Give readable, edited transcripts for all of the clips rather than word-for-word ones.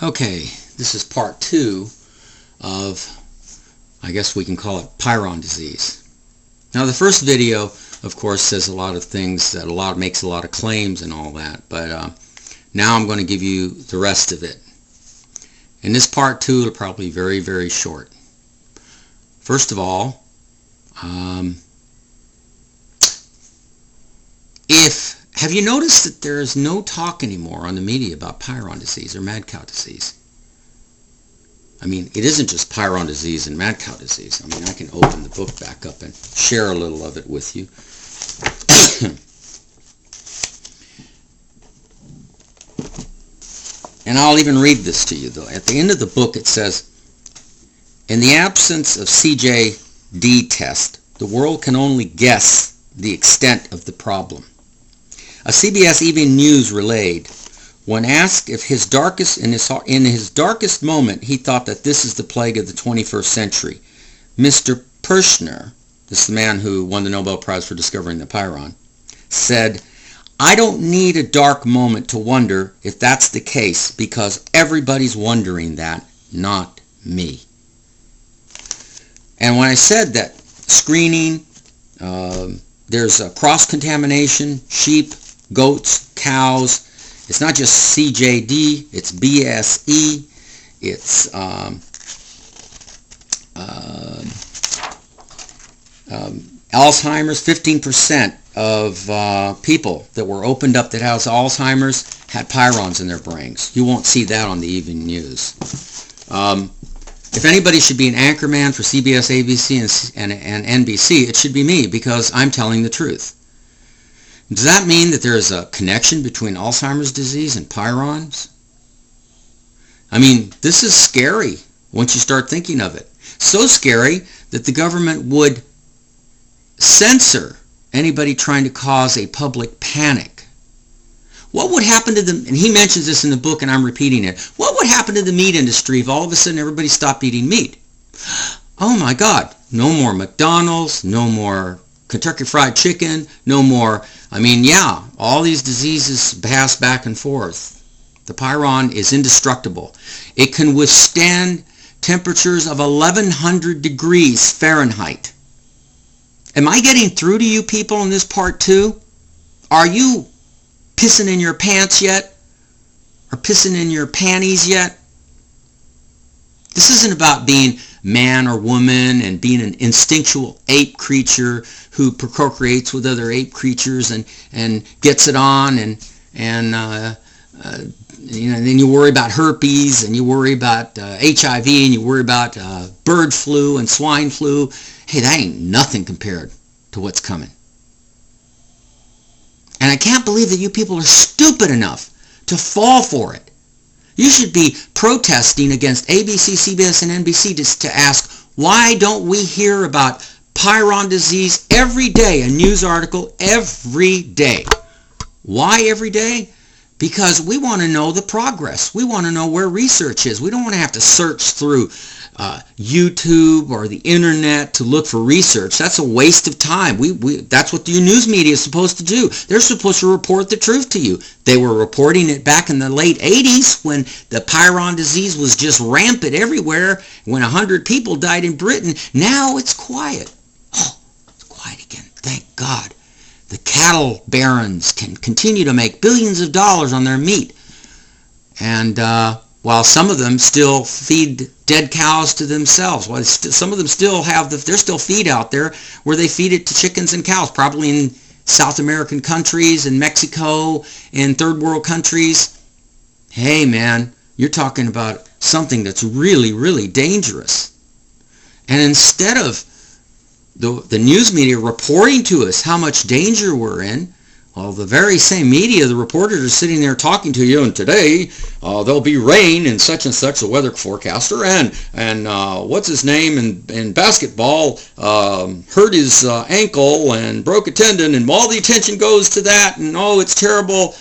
Okay, this is part 2 of, I guess we can call it PRION disease. Now the first video, of course, says a lot of things, makes a lot of claims and all that, but now I'm going to give you the rest of it. In this part 2, it'll probably be very, very short. First of all, have you noticed that there is no talk anymore on the media about PRION disease or mad cow disease? I mean, it isn't just PRION disease and mad cow disease. I mean, I can open the book back up and share a little of it with you. And I'll even read this to you, though. At the end of the book, it says, in the absence of CJD test, the world can only guess the extent of the problem. A CBS Evening News relayed, when asked if in his darkest moment he thought that this is the plague of the 21st century, Mr. Pershner, this is the man who won the Nobel Prize for discovering the PRION, said, I don't need a dark moment to wonder if that's the case because everybody's wondering that, not me. And when I said that screening, there's a cross-contamination, sheep, goats, cows. It's not just CJD, it's BSE, it's Alzheimer's. 15% of people that were opened up that has Alzheimer's had prions in their brains. You won't see that on the evening news. If anybody should be an anchorman for CBS, ABC, and NBC, it should be me because I'm telling the truth. Does that mean that there is a connection between Alzheimer's disease and prions? I mean, this is scary once you start thinking of it. So scary that the government would censor anybody trying to cause a public panic. What would happen to them, and he mentions this in the book and I'm repeating it, what would happen to the meat industry if all of a sudden everybody stopped eating meat? Oh my God, no more McDonald's, no more Kentucky Fried Chicken, no more. I mean, yeah, all these diseases pass back and forth. The PRION is indestructible. It can withstand temperatures of 1100 degrees Fahrenheit. Am I getting through to you people in this part 2? Are you pissing in your pants yet? Or pissing in your panties yet? This isn't about being man or woman and being an instinctual ape creature who procreates with other ape creatures and gets it on and you know, then you worry about herpes and you worry about HIV and you worry about bird flu and swine flu. Hey, that ain't nothing compared to what's coming. And I can't believe that you people are stupid enough to fall for it. You should be protesting against ABC, CBS, and NBC just to ask, why don't we hear about PRION disease every day, a news article every day? Why every day? Because we want to know the progress. We want to know where research is. We don't want to have to search through YouTube or the internet to look for research. That's a waste of time. That's what the news media is supposed to do. They're supposed to report the truth to you. They were reporting it back in the late 80s when the PRION disease was just rampant everywhere, when 100 people died in Britain. Now it's quiet. Oh, it's quiet again. Thank God. The cattle barons can continue to make billions of dollars on their meat. And while some of them still feed dead cows to themselves, while some of them still have there's still feed out there where they feed it to chickens and cows, probably in South American countries and Mexico and third world countries. Hey man, you're talking about something that's really, really dangerous. And instead of the news media reporting to us how much danger we're in, well, the very same media, the reporters are sitting there talking to you, and today there'll be rain and such, the weather forecaster, and what's his name in basketball hurt his ankle and broke a tendon, and all the attention goes to that, and oh, it's terrible.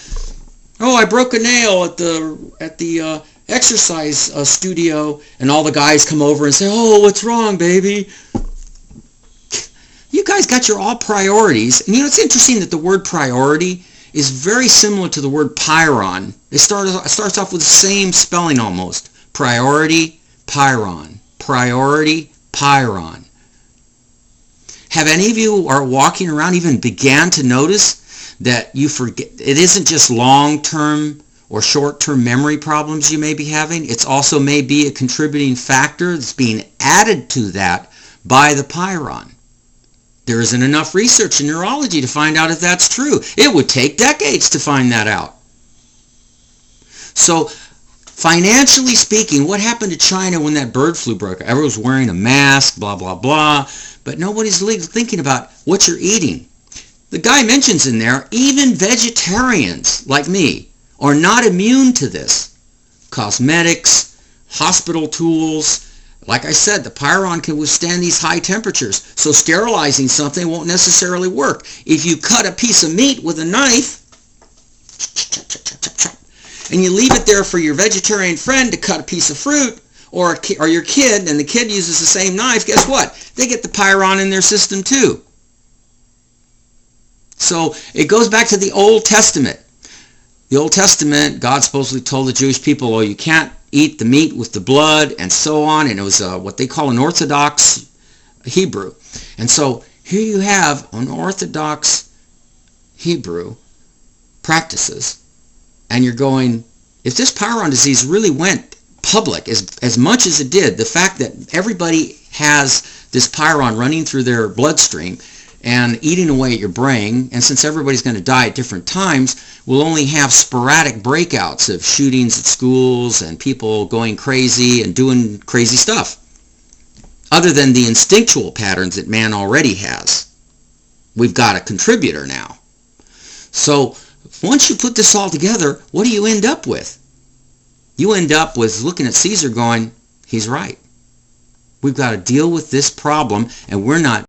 Oh, I broke a nail at the exercise studio, and all the guys come over and say, oh, what's wrong, baby? You guys got your all priorities. And you know, it's interesting that the word priority is very similar to the word prion. It starts off with the same spelling almost. Priority, prion. Priority, prion. Have any of you who are walking around even began to notice that you forget? It isn't just long-term or short-term memory problems you may be having. It's also may be a contributing factor that's being added to that by the prion. There isn't enough research in neurology to find out if that's true. It would take decades to find that out. So, financially speaking, what happened to China when that bird flu broke? Everyone was wearing a mask, blah, blah, blah, but nobody's thinking about what you're eating. The guy mentions in there, even vegetarians like me are not immune to this. Cosmetics, hospital tools. Like I said, the prion can withstand these high temperatures, so sterilizing something won't necessarily work. If you cut a piece of meat with a knife, and you leave it there for your vegetarian friend to cut a piece of fruit, or your kid, and the kid uses the same knife, guess what? They get the prion in their system too. So it goes back to the Old Testament. The Old Testament, God supposedly told the Jewish people, oh, you can't eat the meat with the blood, and so on, and it was what they call an Orthodox Hebrew. And so here you have an Orthodox Hebrew practices, and you're going, if this prion disease really went public as much as it did, the fact that everybody has this prion running through their bloodstream and eating away at your brain, and since everybody's going to die at different times, we'll only have sporadic breakouts of shootings at schools and people going crazy and doing crazy stuff, other than the instinctual patterns that man already has. We've got a contributor now. So once you put this all together, what do you end up with? You end up with looking at Caesar going, he's right. We've got to deal with this problem, and we're not